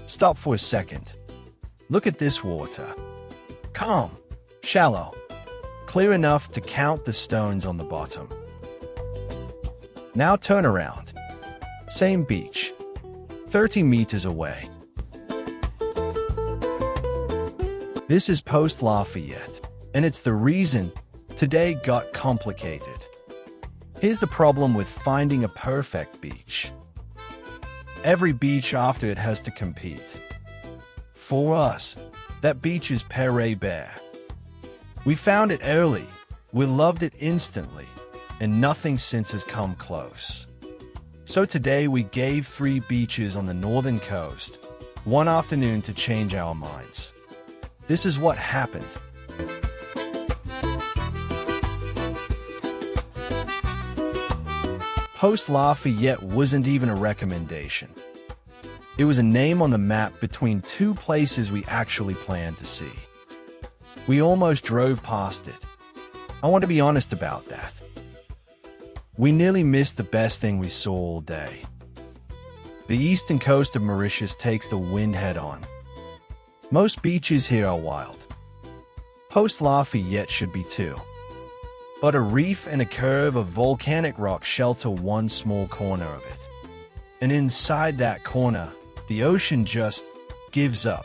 Stop for a second. Look at this water. Calm, shallow, clear enough to count the stones on the bottom. Now turn around. Same beach, 30 meters away. This is Poste Lafayette, and it's the reason today got complicated. Here's the problem with finding a perfect beach. Every beach after it has to compete. For us, that beach is Bare. We found it early, we loved it instantly, and nothing since has come close. So today we gave 3 beaches on the northern coast one afternoon to change our minds. This is what happened. Poste Lafayette wasn't even a recommendation. It was a name on the map between 2 places we actually planned to see. We almost drove past it. I want to be honest about that. We nearly missed the best thing we saw all day. The eastern coast of Mauritius takes the wind head-on. Most beaches here are wild. Poste Lafayette should be too. But a reef and a curve of volcanic rock shelter one small corner of it. And inside that corner, the ocean just gives up.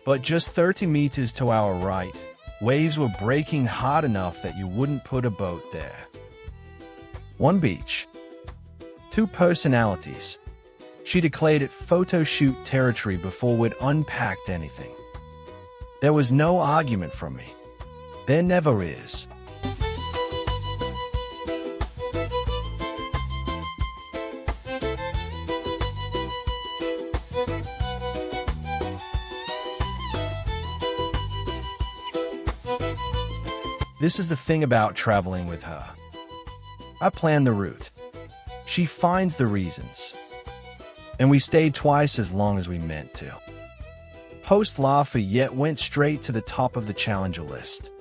But just 30 meters to our right, waves were breaking hard enough that you wouldn't put a boat there. 1 beach. 2 personalities. She declared it photo shoot territory before we'd unpacked anything. There was no argument from me. There never is. This is the thing about traveling with her. I plan the route. She finds the reasons. And we stayed twice as long as we meant to. Poste Lafayette went straight to the top of the challenger list.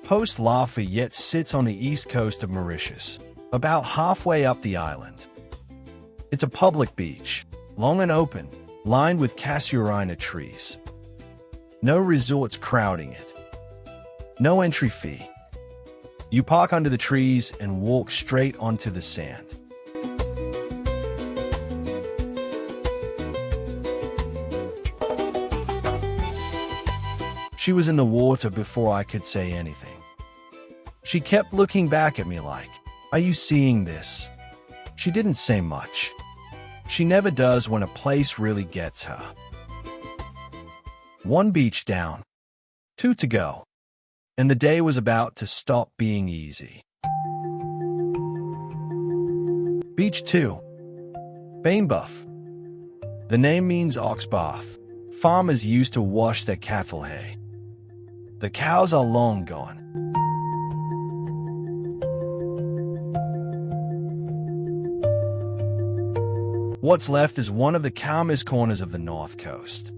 Poste Lafayette sits on the east coast of Mauritius, about halfway up the island. It's a public beach, long and open, lined with casuarina trees. No resorts crowding it. No entry fee. You park under the trees and walk straight onto the sand. She was in the water before I could say anything. She kept looking back at me like, "Are you seeing this?" She didn't say much. She never does when a place really gets her. 1 beach down, 2 to go, and the day was about to stop being easy. Beach 2, Bain Boeuf. The name means ox bath. Farmers used to wash their cattle hay. The cows are long gone. What's left is one of the calmest corners of the north coast.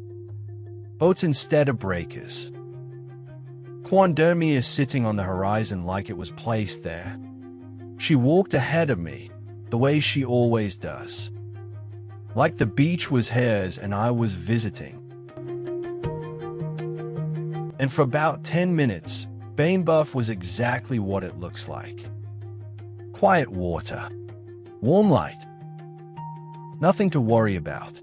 Boats instead of breakers. Coin de Mire is sitting on the horizon like it was placed there. She walked ahead of me, the way she always does. Like the beach was hers and I was visiting. And for about 10 minutes, Bain Boeuf was exactly what it looks like. Quiet water. Warm light. Nothing to worry about.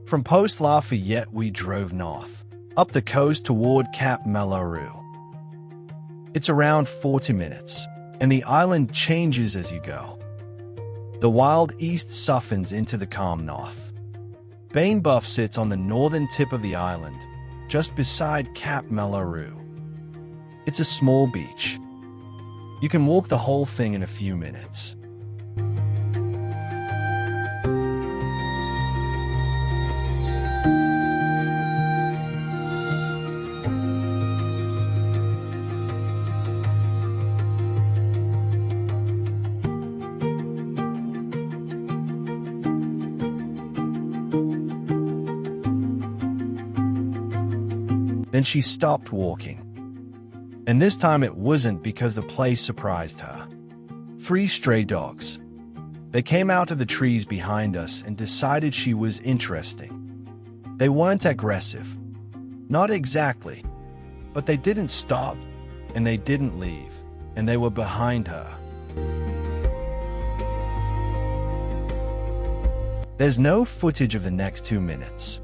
From Poste Lafayette we drove north, up the coast toward Cap Malheureux. It's around 40 minutes, and the island changes as you go. The wild east softens into the calm north. Bain Boeuf sits on the northern tip of the island, just beside Cap Malheureux. It's a small beach. You can walk the whole thing in a few minutes. Then she stopped walking. And this time it wasn't because the place surprised her. 3 stray dogs. They came out of the trees behind us and decided she was interesting. They weren't aggressive. Not exactly. But they didn't stop, and they didn't leave, and they were behind her. There's no footage of the next 2 minutes.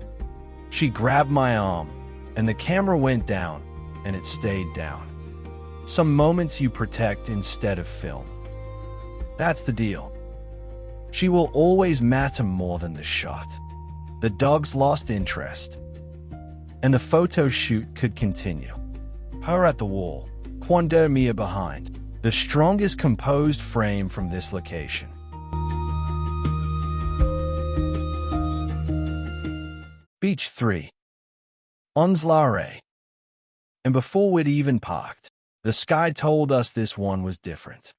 She grabbed my arm, and the camera went down, and it stayed down. Some moments you protect instead of film. That's the deal. She will always matter more than the shot. The dogs lost interest, and the photo shoot could continue. Her at the wall, Coin de Mire behind, the strongest composed frame from this location. Beach 3. Anse La Raie. And before we'd even parked, the sky told us this one was different.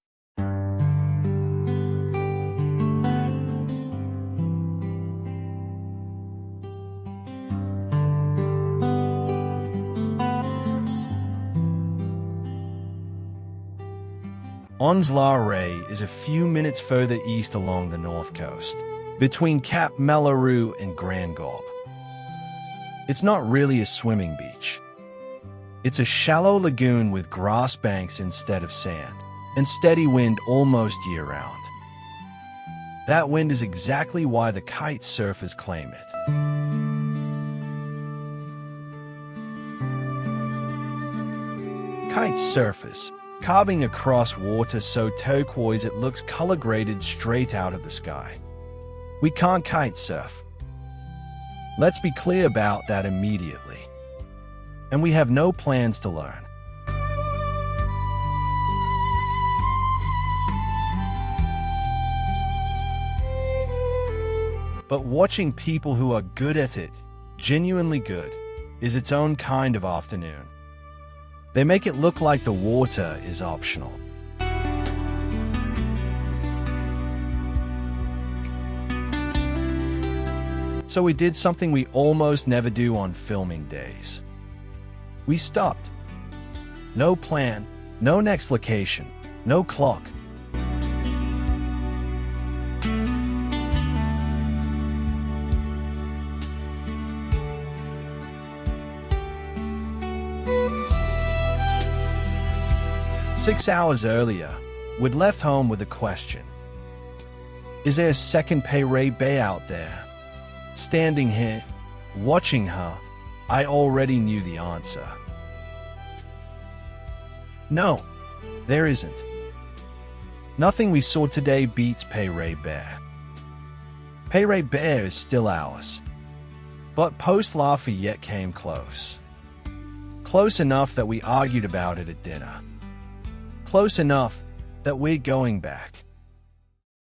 Anse La Raie is a few minutes further east along the north coast, between Cap Malheureux and Grand Gob. It's not really a swimming beach. It's a shallow lagoon with grass banks instead of sand, and steady wind almost year-round. That wind is exactly why the kite surfers claim it. Kite surfers, carving across water so turquoise it looks color-graded straight out of the sky. We can't kite surf. Let's be clear about that immediately. And we have no plans to learn. But watching people who are good at it, genuinely good, is its own kind of afternoon. They make it look like the water is optional. So we did something we almost never do on filming days. We stopped. No plan, no next location, no clock. Six hours earlier, we'd left home with a question. Is there a second Payray Bay out there? Standing here, watching her, I already knew the answer. No, there isn't. Nothing we saw today beats Payray Bay. Payray Bay is still ours. But Poste Lafayette came close. Close enough that we argued about it at dinner. Close enough that we're going back.